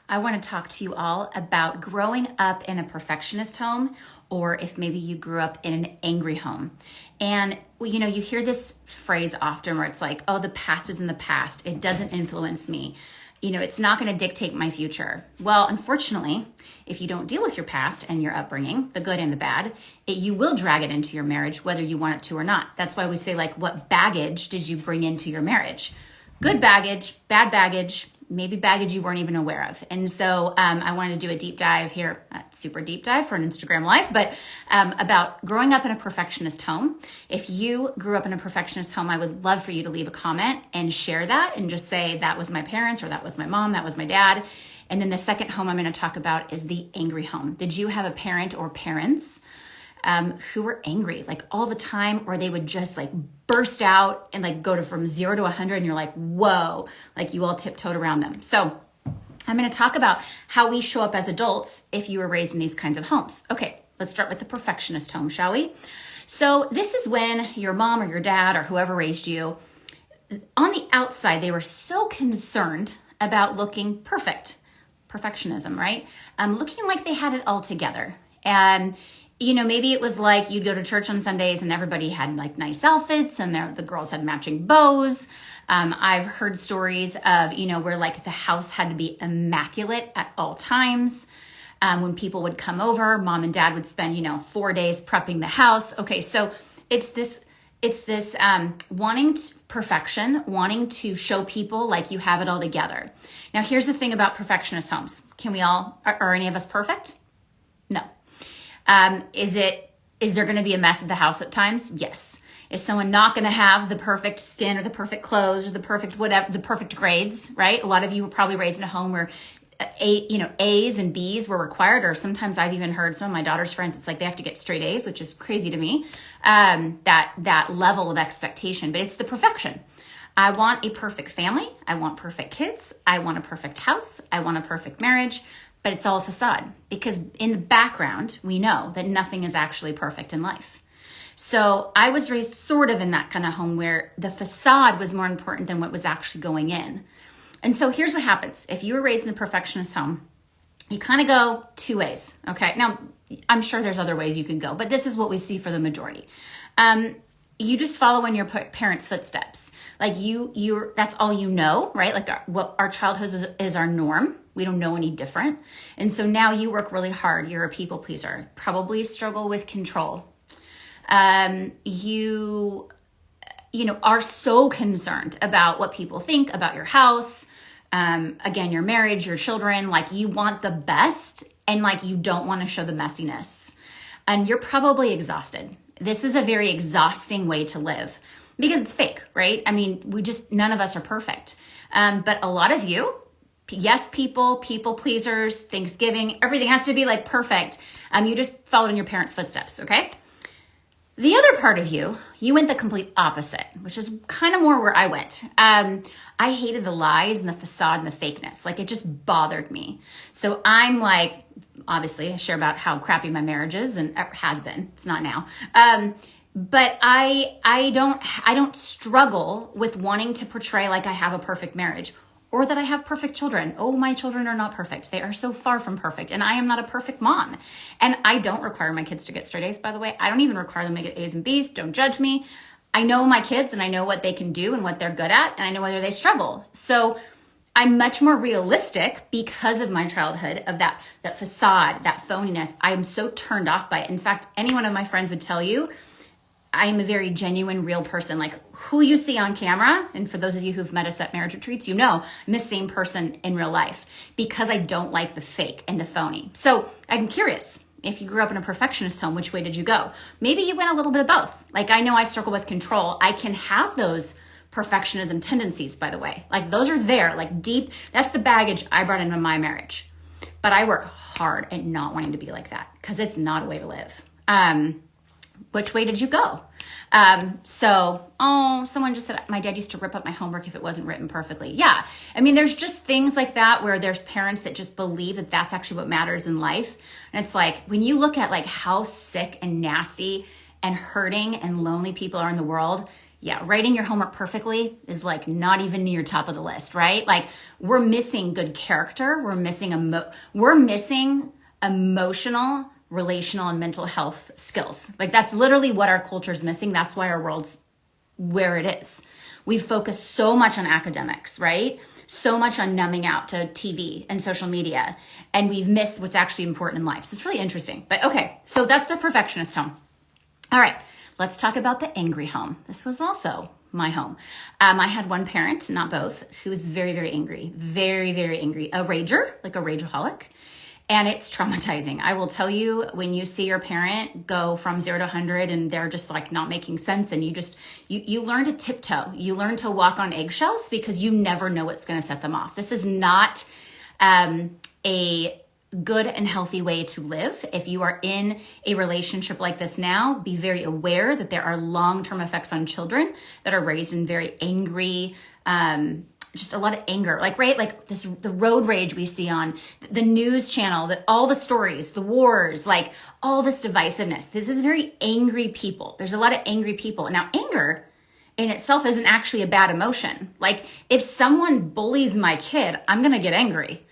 I want to talk to you all about growing up in a perfectionist home, or if maybe you grew up in an angry home. And you hear this phrase often where it's like, oh, the past is in the past. It doesn't influence me. It's not going to dictate my future. Well, unfortunately, if you don't deal with your past and your upbringing, the good and the bad, you will drag it into your marriage, whether you want it to or not. That's why we say, like, what baggage did you bring into your marriage? Good baggage, bad baggage, maybe baggage you weren't even aware of. And so I wanted to do a deep dive here, super deep dive for an Instagram live, but about growing up in a perfectionist home. If you grew up in a perfectionist home, I would love for you to leave a comment and share that and just say that was my parents, or that was my mom, that was my dad. And then the second home I'm going to talk about is the angry home. Did you have a parent or parents who were angry like all the time, or they would just like burst out and like go to from 0 to 100 and you're like, whoa, like you all tiptoed around them. So I'm going to talk about how we show up as adults if you were raised in these kinds of homes. Okay, let's start with the perfectionist home, shall we? So this is when your mom or your dad or whoever raised you, on the outside, they were so concerned about looking perfect. Perfectionism, right? Looking like they had it all together. And maybe it was like you'd go to church on Sundays and everybody had like nice outfits and the girls had matching bows. I've heard stories of, where like the house had to be immaculate at all times. When people would come over, mom and dad would spend, 4 days prepping the house. Okay, so it's this wanting perfection, wanting to show people like you have it all together. Now, here's the thing about perfectionist homes. Are any of us perfect? No. Is there going to be a mess at the house at times? Yes. Is someone not going to have the perfect skin or the perfect clothes or the perfect whatever, the perfect grades, right? A lot of you were probably raised in a home where A's and B's were required, or sometimes I've even heard some of my daughter's friends, it's like they have to get straight A's, which is crazy to me, that level of expectation, but it's the perfection. I want a perfect family. I want perfect kids. I want a perfect house. I want a perfect marriage. But it's all a facade, because in the background, we know that nothing is actually perfect in life. So I was raised sort of in that kind of home where the facade was more important than what was actually going in. And so here's what happens. If you were raised in a perfectionist home, you kind of go two ways, okay? Now, I'm sure there's other ways you could go, but this is what we see for the majority. You just follow in your parents' footsteps. Like that's all you know, right? Like what our childhood is our norm. We don't know any different. And so now you work really hard. You're a people pleaser. Probably struggle with control. You are so concerned about what people think about your house. Again, your marriage, your children, like you want the best and like you don't want to show the messiness. And you're probably exhausted. This is a very exhausting way to live because it's fake, right? I mean, none of us are perfect. But a lot of you, yes, people pleasers, Thanksgiving, everything has to be like perfect. You just followed in your parents' footsteps, okay? The other part of you went the complete opposite, which is kind of more where I went. I hated the lies and the facade and the fakeness. Like it just bothered me. So I'm like, obviously I share about how crappy my marriage is and has been. It's not now. But I don't struggle with wanting to portray like I have a perfect marriage or that I have perfect children. Oh, my children are not perfect. They are so far from perfect. And I am not a perfect mom. And I don't require my kids to get straight A's, by the way. I don't even require them to get A's and B's. Don't judge me. I know my kids and I know what they can do and what they're good at. And I know whether they struggle. So I'm much more realistic because of my childhood of that facade, that phoniness. I'm so turned off by it. In fact, any one of my friends would tell you, I'm a very genuine, real person. Like who you see on camera, and for those of you who've met us at marriage retreats, I'm the same person in real life because I don't like the fake and the phony. So I'm curious, if you grew up in a perfectionist home, which way did you go? Maybe you went a little bit of both. Like I know I struggle with control. I can have those perfectionism tendencies, by the way. Like those are there, like deep. That's the baggage I brought into my marriage. But I work hard at not wanting to be like that because it's not a way to live. Which way did you go? Someone just said, my dad used to rip up my homework if it wasn't written perfectly. Yeah. I mean, there's just things like that where there's parents that just believe that that's actually what matters in life. And it's like, when you look at like how sick and nasty and hurting and lonely people are in the world, Yeah, writing your homework perfectly is like not even near top of the list, right? Like we're missing good character. We're missing emotional, relational, and mental health skills. Like that's literally what our culture is missing. That's why our world's where it is. We focus so much on academics, right? So much on numbing out to TV and social media. And we've missed what's actually important in life. So it's really interesting. But okay, so that's the perfectionist home. All right, let's talk about the angry home. This was also my home. I had one parent, not both, who was very, very angry, very, very angry, a rager, like a rageaholic. And it's traumatizing. I will tell you, when you see your parent go from 0 to 100 and they're just like not making sense, and you learn to tiptoe, you learn to walk on eggshells because you never know what's going to set them off. This is not a good and healthy way to live. If you are in a relationship like this now, be very aware that there are long-term effects on children that are raised in very angry, just a lot of anger, like, right? Like this, the road rage we see on the news channel, that all the stories, the wars, like all this divisiveness. This is very angry people. There's a lot of angry people. Now, anger in itself isn't actually a bad emotion. Like if someone bullies my kid, I'm going to get angry.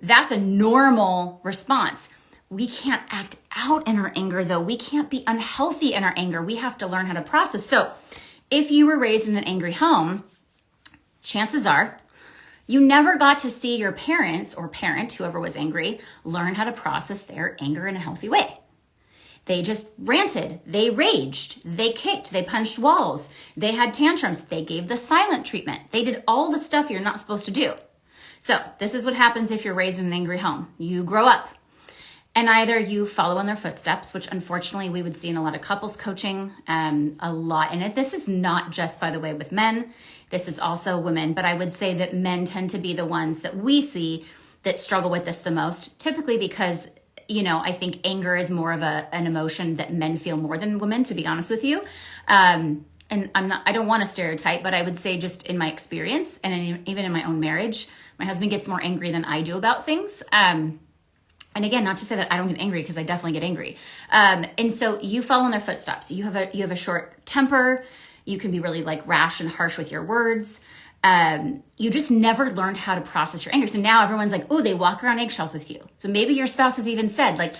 That's a normal response. We can't act out in our anger though. We can't be unhealthy in our anger. We have to learn how to process. So if you were raised in an angry home, chances are you never got to see your parents or parent, whoever was angry, learn how to process their anger in a healthy way. They just ranted, they raged, they kicked, they punched walls, they had tantrums, they gave the silent treatment. They did all the stuff you're not supposed to do. So this is what happens if you're raised in an angry home. You grow up and either you follow in their footsteps, which unfortunately we would see in a lot of couples coaching, a lot in it. This is not just, by the way, with men. This is also women, but I would say that men tend to be the ones that we see that struggle with this the most, typically because, you know, I think anger is more of an emotion that men feel more than women, to be honest with you. And I don't want to stereotype, but I would say just in my experience and even in my own marriage, my husband gets more angry than I do about things. And again, not to say that I don't get angry, because I definitely get angry. And so you follow in their footsteps. You have a short temper. You can be really like rash and harsh with your words. You just never learned how to process your anger. So now everyone's like, oh, they walk around eggshells with you. So maybe your spouse has even said like,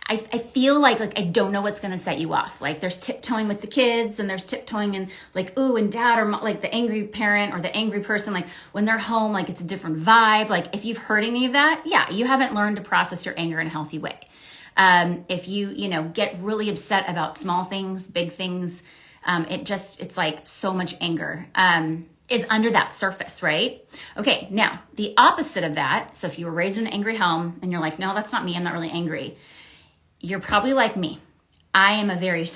I feel like I don't know what's going to set you off. Like there's tiptoeing with the kids, and there's tiptoeing and like, ooh, and dad, or like the angry parent or the angry person, like when they're home, like it's a different vibe. Like if you've heard any of that, yeah, you haven't learned to process your anger in a healthy way. If you get really upset about small things, big things, it's like so much anger, is under that surface, right? Okay. Now the opposite of that. So if you were raised in an angry home and you're like, no, that's not me, I'm not really angry, you're probably like me. I am a very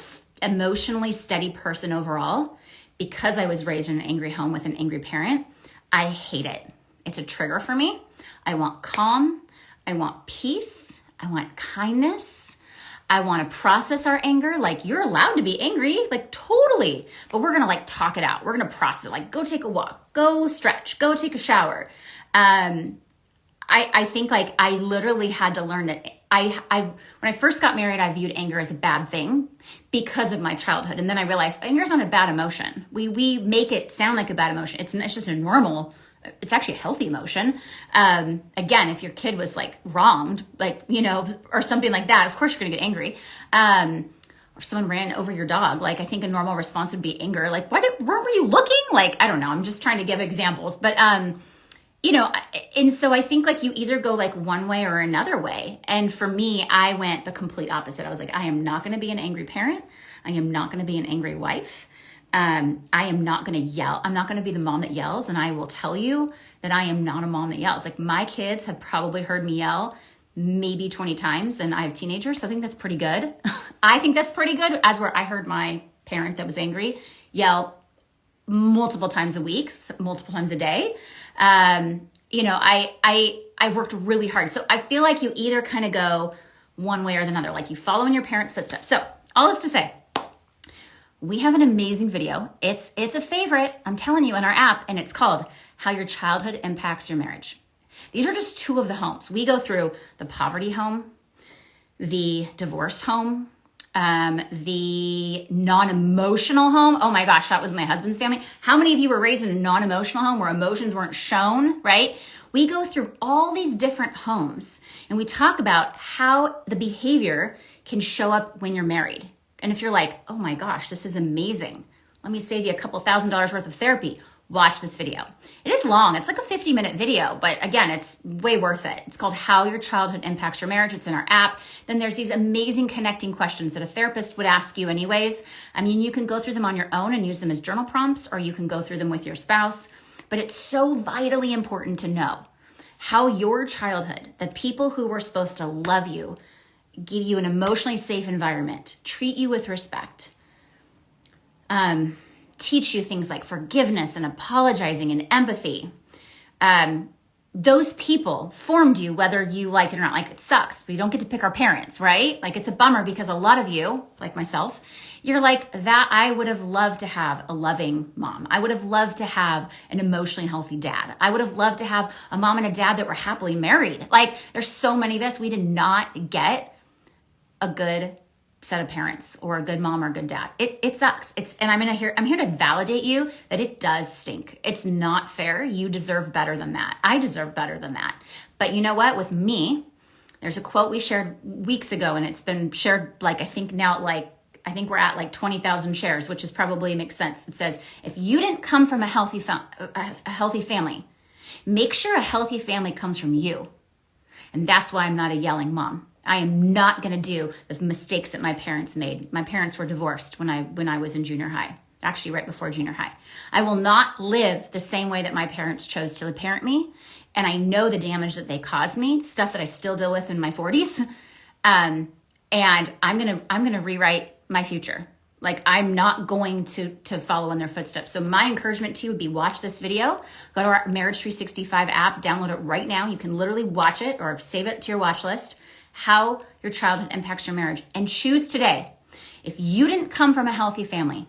emotionally steady person overall because I was raised in an angry home with an angry parent. I hate it. It's a trigger for me. I want calm. I want peace. I want kindness. I want to process our anger. Like you're allowed to be angry, like totally, but we're going to like talk it out. We're going to process it. Like go take a walk, go stretch, go take a shower. I think like I literally had to learn that when I first got married, I viewed anger as a bad thing because of my childhood. And then I realized anger is not a bad emotion. We make it sound like a bad emotion. It's just a normal, it's actually a healthy emotion. Again, if your kid was like wronged, like, or something like that, of course you're going to get angry. Or if someone ran over your dog, like I think a normal response would be anger. Like, weren't you looking? Like, I don't know. I'm just trying to give examples, but, and so I think like you either go like one way or another way. And for me, I went the complete opposite. I was like, I am not going to be an angry parent. I am not going to be an angry wife. I am not going to yell. I'm not going to be the mom that yells. And I will tell you that I am not a mom that yells. Like my kids have probably heard me yell maybe 20 times, and I have teenagers. So I think that's pretty good. I think that's pretty good, as where I heard my parent that was angry yell multiple times a week, multiple times a day. I've worked really hard. So I feel like you either kind of go one way or the other, like you follow in your parents' footsteps. So all this to say, we have an amazing video. It's a favorite, I'm telling you, in our app, and it's called How Your Childhood Impacts Your Marriage. These are just two of the homes. We go through the poverty home, the divorced home, The non-emotional home. Oh my gosh, that was my husband's family. How many of you were raised in a non-emotional home where emotions weren't shown, right? We go through all these different homes and we talk about how the behavior can show up when you're married. And if you're like, oh my gosh, this is amazing, let me save you a couple $1,000s worth of therapy, watch this video. It is long. It's like a 50-minute video, but again, it's way worth it. It's called How Your Childhood Impacts Your Marriage. It's in our app. Then there's these amazing connecting questions that a therapist would ask you anyways. I mean, you can go through them on your own and use them as journal prompts, or you can go through them with your spouse. But it's so vitally important to know how your childhood, the people who were supposed to love you, give you an emotionally safe environment, treat you with respect, teach you things like forgiveness and apologizing and empathy. Those people formed you, whether you like it or not. Like, it sucks. We don't get to pick our parents, right? Like, it's a bummer because a lot of you, like myself, you're like, that I would have loved to have a loving mom. I would have loved to have an emotionally healthy dad. I would have loved to have a mom and a dad that were happily married. Like, there's so many of us, we did not get a good set of parents or a good mom or a good dad. It sucks. And I'm here to validate you that it does stink. It's not fair. You deserve better than that. I deserve better than that. But you know what? With me, there's a quote we shared weeks ago, and it's been shared I think we're at like 20,000 shares, which is probably makes sense. It says, if you didn't come from a healthy family, make sure a healthy family comes from you. And that's why I'm not a yelling mom. I am not going to do the mistakes that my parents made. My parents were divorced when I was in junior high, actually right before junior high. I will not live the same way that my parents chose to parent me. And I know the damage that they caused me, stuff that I still deal with in my 40s. And I'm going to rewrite my future. Like, I'm not going to follow in their footsteps. So my encouragement to you would be, watch this video, go to our Marriage 365 app, download it right now. You can literally watch it or save it to your watch list. How your childhood impacts your marriage, and choose today. If you didn't come from a healthy family,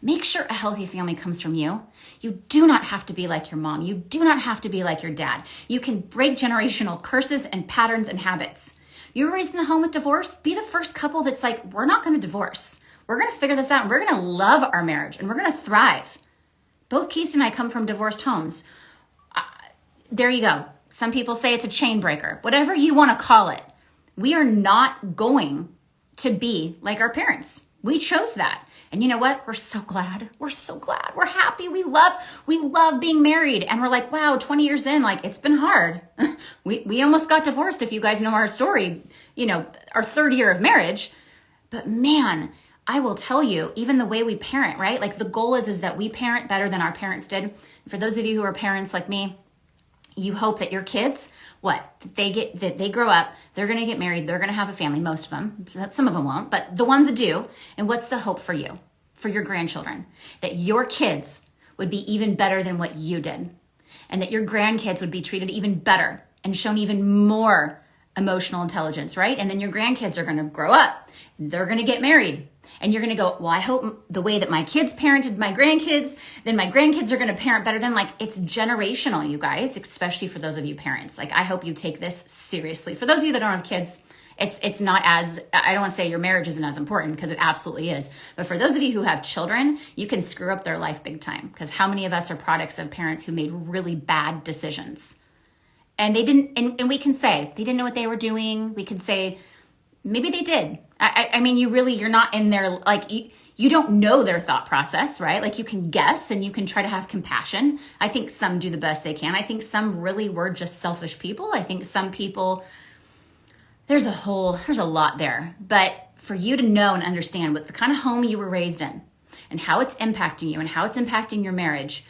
make sure a healthy family comes from you. You do not have to be like your mom. You do not have to be like your dad. You can break generational curses and patterns and habits. You were raised in a home with divorce. Be the first couple that's like, we're not going to divorce. We're going to figure this out, and we're going to love our marriage, and we're going to thrive. Both Casey and I come from divorced homes. There you go. Some people say it's a chain breaker, whatever you want to call it. We are not going to be like our parents. We chose that. And you know what? We're so glad. We're so glad. We're happy. We love being married. And we're like, wow, 20 years in, like, it's been hard. We almost got divorced, if you guys know our story, our third year of marriage. But man, I will tell you, even the way we parent, right? Like, the goal is that we parent better than our parents did. And for those of you who are parents like me, you hope that your kids, that they grow up, they're going to get married, they're going to have a family, most of them. Some of them won't, but the ones that do. And what's the hope for you, for your grandchildren? That your kids would be even better than what you did. And that your grandkids would be treated even better and shown even more emotional intelligence, right? And then your grandkids are going to grow up, they're going to get married. And you're going to go, well, I hope the way that my kids parented my grandkids, then my grandkids are going to parent better than. Like, it's generational, you guys, especially for those of you parents. Like, I hope you take this seriously. For those of you that don't have kids, it's not as, I don't want to say your marriage isn't as important, because it absolutely is. But for those of you who have children, you can screw up their life big time. Because how many of us are products of parents who made really bad decisions? And they didn't, and we can say they didn't know what they were doing. We can say, maybe they did. I mean, you're not in there, like, you don't know their thought process, right? Like, you can guess and you can try to have compassion. I think some do the best they can. I think some really were just selfish people. I think some people, there's a lot there. But for you to know and understand what the kind of home you were raised in and how it's impacting you and how it's impacting your marriage,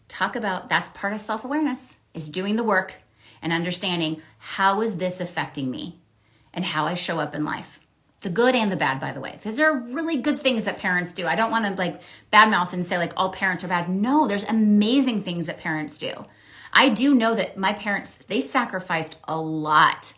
talk about, that's part of self-awareness, is doing the work and understanding, how is this affecting me and how I show up in life. The good and the bad, by the way. These are really good things that parents do. I don't want to badmouth and say all parents are bad. No, there's amazing things that parents do. I do know that my parents, they sacrificed a lot.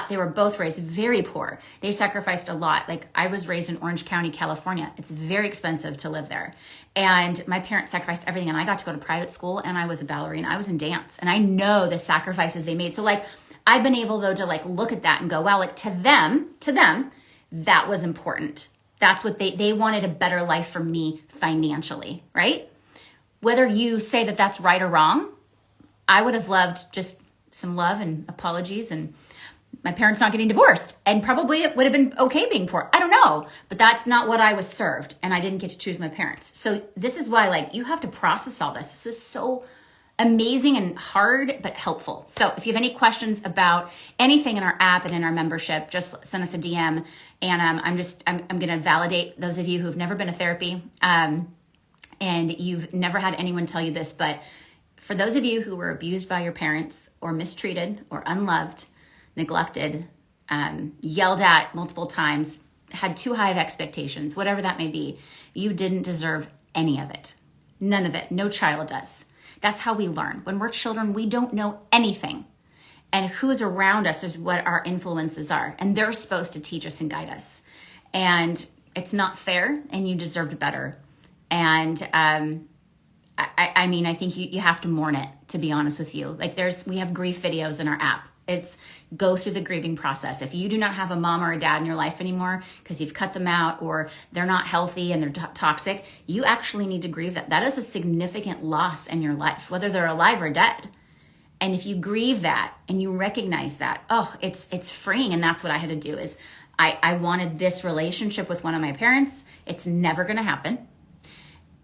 They were both raised very poor. They sacrificed a lot. Like, I was raised in Orange County, California. It's very expensive to live there. And my parents sacrificed everything. And I got to go to private school, and I was a ballerina. I was in dance. And I know the sacrifices they made. So I've been able, though, to look at that and go, wow, to them, that was important. That's what they wanted, a better life for me financially, right? Whether you say that that's right or wrong, I would have loved just some love and apologies and my parents not getting divorced, and probably it would have been okay being poor. I don't know, but that's not what I was served, and I didn't get to choose my parents. So this is why, like, you have to process all this. This is so amazing and hard, but helpful. So if you have any questions about anything in our app and in our membership, just send us a DM, and I'm going to validate those of you who've never been to therapy, and you've never had anyone tell you this, but for those of you who were abused by your parents or mistreated or unloved, neglected, yelled at multiple times, had too high of expectations, whatever that may be, you didn't deserve any of it. None of it. No child does. That's how we learn. When we're children, we don't know anything. And who's around us is what our influences are. And they're supposed to teach us and guide us. And it's not fair, and you deserved better. And I mean, I think you have to mourn it, to be honest with you. Like we have grief videos in our app. It's go through the grieving process. If you do not have a mom or a dad in your life anymore because you've cut them out or they're not healthy and they're toxic, you actually need to grieve that. That is a significant loss in your life, whether they're alive or dead. And if you grieve that and you recognize that, it's freeing. And that's what I had to do is I wanted this relationship with one of my parents. It's never going to happen.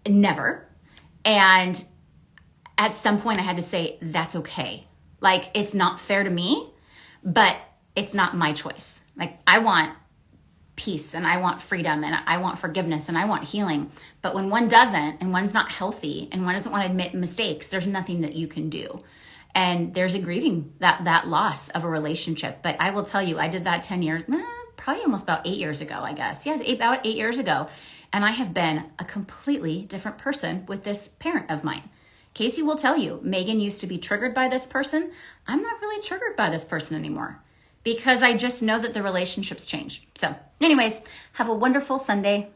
Never. And at some point I had to say, that's okay. Like, it's not fair to me, but it's not my choice. Like, I want peace and I want freedom and I want forgiveness and I want healing. But when one doesn't and one's not healthy and one doesn't want to admit mistakes, there's nothing that you can do. And there's a grieving that loss of a relationship. But I will tell you, I did that 10 years, probably almost about 8 years ago, I guess. Yeah, about 8 years ago. And I have been a completely different person with this parent of mine. Casey will tell you, Megan used to be triggered by this person. I'm not really triggered by this person anymore because I just know that the relationship's changed. So anyways, have a wonderful Sunday.